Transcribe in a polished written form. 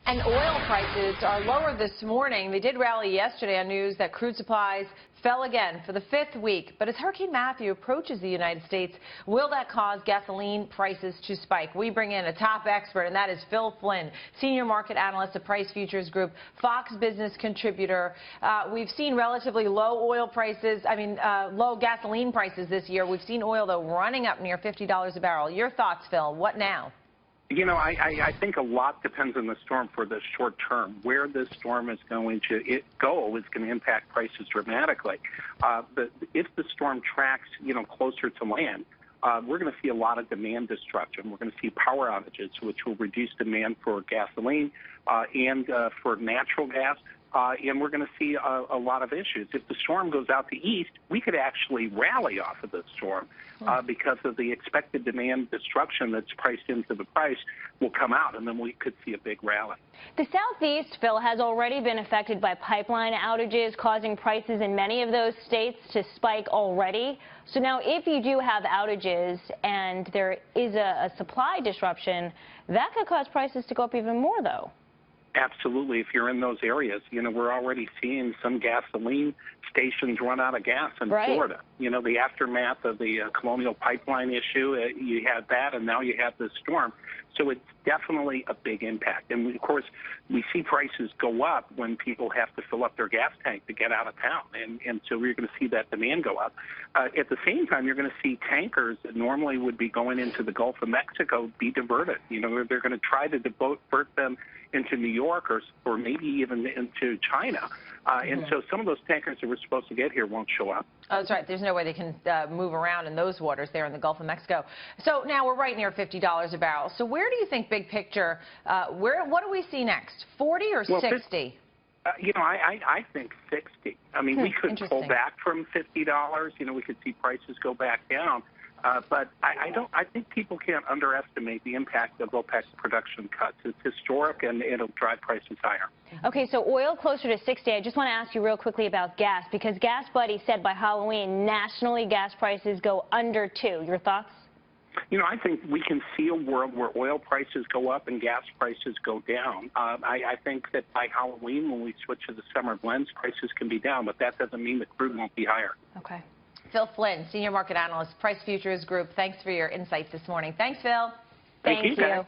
And oil prices are lower this morning. They did rally yesterday on news that crude supplies fell again for the fifth week. But as Hurricane Matthew approaches the United States, will that cause gasoline prices to spike? We bring in a top expert, and that is Phil Flynn, senior market analyst at Price Futures Group, Fox Business contributor. We've seen relatively low oil prices, low gasoline prices this year. We've seen oil, though, running up near $50 a barrel. Your thoughts, Phil? What now? You know, I think a lot depends on the storm for the short term. Where this storm is going to go is going to impact prices dramatically. If the storm tracks, closer to land, we're going to see a lot of demand destruction. We're going to see power outages, which will reduce demand for gasoline and for natural gas. And we're going to see a lot of issues. If the storm goes out the east, we could actually rally off of the storm because of the expected demand destruction that's priced into the price will come out, and then we could see a big rally. The Southeast, Phil, has already been affected by pipeline outages, causing prices in many of those states to spike already. So now if you do have outages and there is a supply disruption, that could cause prices to go up even more, though. Absolutely. If you're in those areas, we're already seeing some gasoline stations run out of gas in Florida. The aftermath of the Colonial Pipeline issue, you had that, and now you have this storm. So it's definitely a big impact. And, of course, we see prices go up when people have to fill up their gas tank to get out of town. And so we're going to see that demand go up. At the same time, you're going to see tankers that normally would be going into the Gulf of Mexico be diverted. They're going to try to divert them into New York or maybe even into China. And so some of those tankers that were supposed to get here won't show up. Oh, that's right. There's no way they can move around in those waters there in the Gulf of Mexico. So now we're right near $50 a barrel. So where do you think, big picture, what do we see next, 40 or 60? I think 60. We could pull back from $50. We could see prices go back down. But I think people can't underestimate the impact of OPEC's production cuts. It's historic, and it'll drive prices higher. Okay, so oil closer to 60. I just want to ask you real quickly about gas, because Gas Buddy said by Halloween, nationally gas prices go under 2. Your thoughts? I think we can see a world where oil prices go up and gas prices go down. I think that by Halloween, when we switch to the summer blends, prices can be down, but that doesn't mean that crude won't be higher. Okay. Phil Flynn, senior market analyst, Price Futures Group. Thanks for your insights this morning. Thanks, Phil. Thank you.